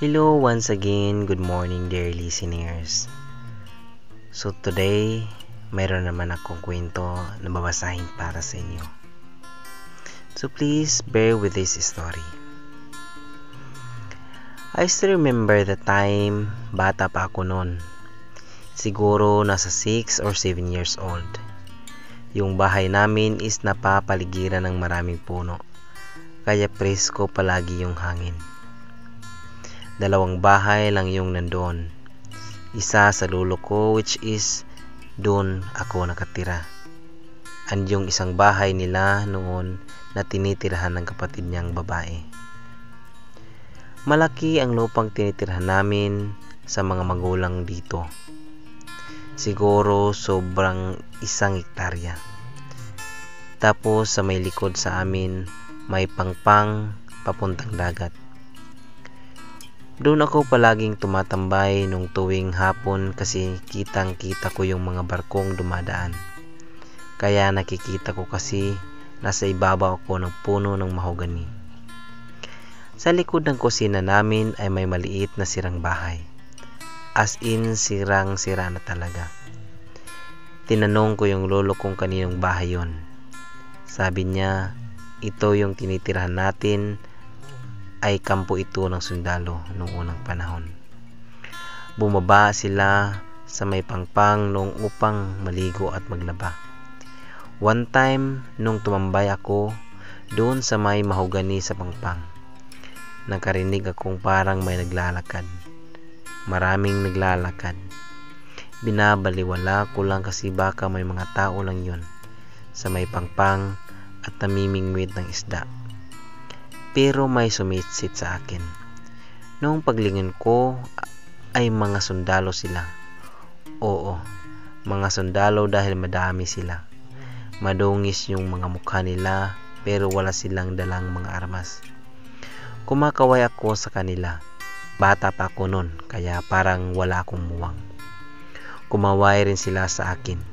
Hello once again, good morning dear listeners. So today, mayroon naman akong kwento na babasahin para sa inyo. So please bear with this story. I still remember the time, bata pa ako noon. Siguro nasa 6 or 7 years old. Yung bahay namin is napapaligiran ng maraming puno, kaya presko palagi yung hangin. 2 bahay lang yung nandoon. Isa sa lolo ko, which is doon ako nakatira. And yung isang bahay nila noon na tinitirahan ng kapatid niyang babae. Malaki ang lupang tinitirahan namin sa mga magulang dito. Siguro sobrang 1 hektarya. Tapos sa may likod sa amin, may pangpang papuntang dagat. Doon ako palaging tumatambay nung tuwing hapon kasi kitang-kita ko yung mga barkong dumadaan. Kaya nakikita ko kasi nasa ibabaw ako ng puno ng mahogani. Sa likod ng kusina namin ay may maliit na sirang bahay. As in, sirang-sira na talaga. Tinanong ko yung lolo kung kaninong bahay yon. Sabi niya, ito yung tinitirahan natin, ay kampo ito ng sundalo noong unang panahon. Bumaba sila sa may pangpang noong upang maligo at maglaba. One time, nung tumambay ako doon sa may mahogani sa pangpang, nakarinig akong parang may naglalakad. Maraming naglalakad. Binabaliwala ko lang kasi baka may mga tao lang yun sa may pangpang at namimingwit ng isda. Pero may sumitsit sa akin. Noong paglingon ko ay mga sundalo sila. Oo, mga sundalo dahil madami sila. Madungis yung mga mukha nila pero wala silang dalang mga armas. Kumakaway ako sa kanila. Bata pa ako nun kaya parang wala akong muwang. Kumaway rin sila sa akin.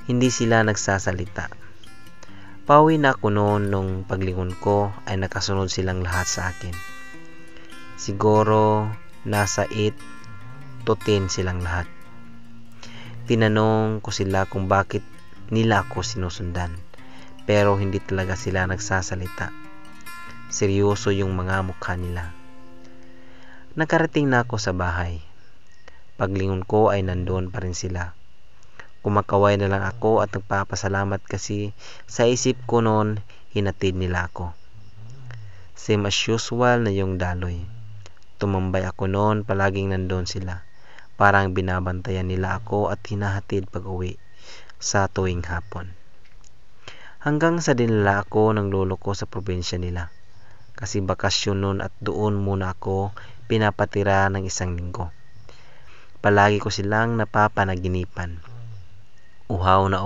Hindi sila nagsasalita. Pauwi na ako noon nung paglingon ko ay nakasunod silang lahat sa akin. Siguro nasa 8 to 10 silang lahat. Tinanong ko sila kung bakit nila ako sinusundan, pero hindi talaga sila nagsasalita. Seryoso yung mga mukha nila. Nakarating na ako sa bahay. Paglingon ko ay nandoon pa rin sila. Kumakaway na lang ako at nagpapasalamat kasi sa isip ko noon hinatid nila ako. Same as usual na yung daloy. Tumambay ako noon, palaging nandoon sila. Parang binabantayan nila ako at hinahatid pag uwi sa tuwing hapon. Hanggang sa dinala ako ng lolo ko sa probinsya nila. Kasi bakasyon noon at doon muna ako pinapatira ng 1 linggo. Palagi ko silang napapanaginipan. Uhaw na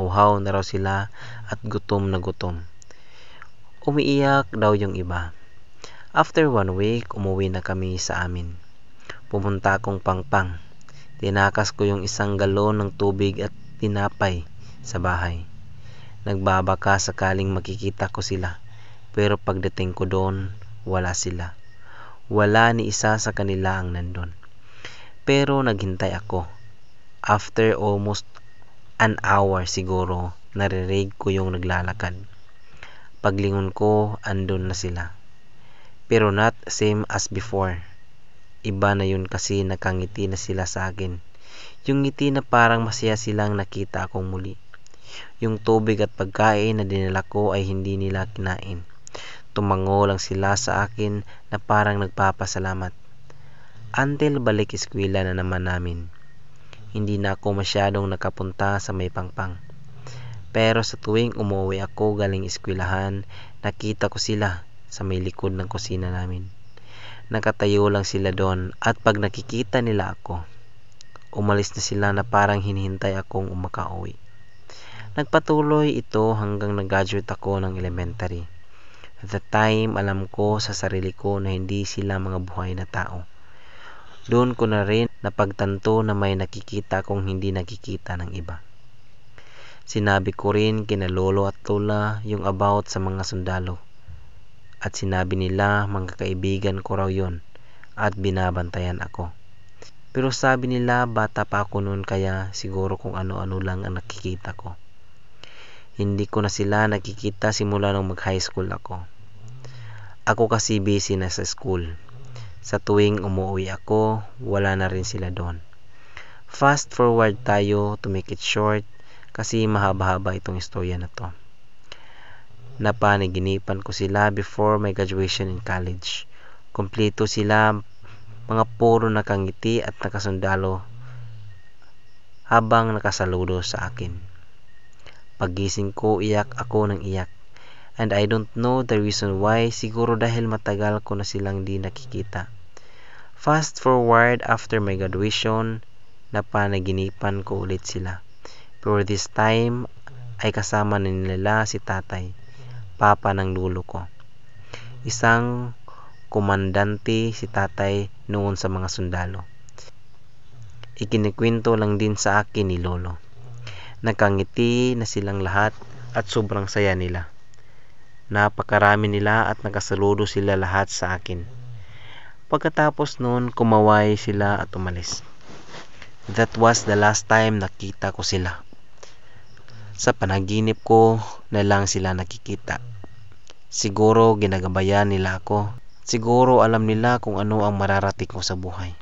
raw sila at gutom na gutom. Umiiyak daw yung iba. After 1 week, umuwi na kami sa amin. Pumunta akong pangpang. Tinakas ko yung 1 galon ng tubig at tinapay sa bahay. Nagbabaka sakaling makikita ko sila. Pero pagdating ko doon, wala sila. Wala ni isa sa kanila ang nandun. Pero naghintay ako. After almost an hour siguro, narinig ko yung naglalakad. Paglingon ko, andun na sila. Pero not same as before. Iba na yun kasi nakangiti na sila sa akin. Yung ngiti na parang masaya silang nakita akong muli. Yung tubig at pagkain na dinala ko ay hindi nila kinain. Tumango lang sila sa akin na parang nagpapasalamat. Until balik eskwela na naman namin. Hindi na ako masyadong nakapunta sa may pangpang. Pero sa tuwing umuwi ako galing eskwelahan, nakita ko sila sa may likod ng kusina namin. Nakatayo lang sila doon at pag nakikita nila ako, umalis na sila na parang hinihintay akong umakauwi. Nagpatuloy ito hanggang nag-graduate ako ng elementary. At the time, alam ko sa sarili ko na hindi sila mga buhay na tao. Doon ko na rin napagtanto na may nakikita kong hindi nakikita ng iba. Sinabi ko rin kina lolo at lola yung about sa mga sundalo. At sinabi nila mga kaibigan ko raw yon at binabantayan ako. Pero sabi nila bata pa ako noon kaya siguro kung ano-ano lang ang nakikita ko. Hindi ko na sila nakikita simula nung mag-high school ako. Ako kasi busy na sa school. Sa tuwing umuwi ako, wala na rin sila doon. Fast forward tayo to make it short kasi mahaba-haba itong istorya na to. Napanaginipan ko sila before my graduation in college. Kompleto sila, mga puro nakangiti at nakasundalo habang nakasaludo sa akin. Pagising ko, iyak ako ng iyak. And I don't know the reason why, siguro dahil matagal ko na silang di nakikita. Fast forward after my graduation, napanaginipan ko ulit sila. Pero this time ay kasama na nila si tatay, papa ng lulo ko. Isang komandante si tatay noon sa mga sundalo. Ikinikwento lang din sa akin ni lolo. Nakangiti na silang lahat at sobrang saya nila. Napakarami nila at nakasaludo sila lahat sa akin. Pagkatapos noon, kumaway sila at umalis. That was the last time nakita ko sila. Sa panaginip ko na lang sila nakikita. Siguro ginagabayan nila ako. Siguro alam nila kung ano ang mararating ko sa buhay.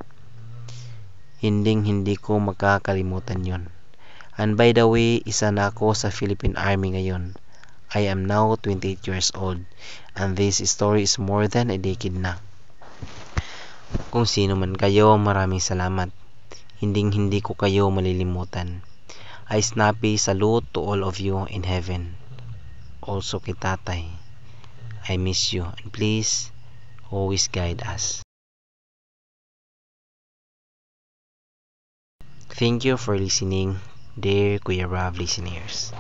Hindi ko makakalimutan yon. And by the way, isa na ako sa Philippine Army ngayon. I am now 28 years old. And this story is more than a decade na. Kung sino man kayo, maraming salamat. Hindi ko kayo malilimutan. I snappy salute to all of you in heaven. Also kay tatay. I miss you and please always guide us. Thank you for listening, dear Kuya Rav listeners.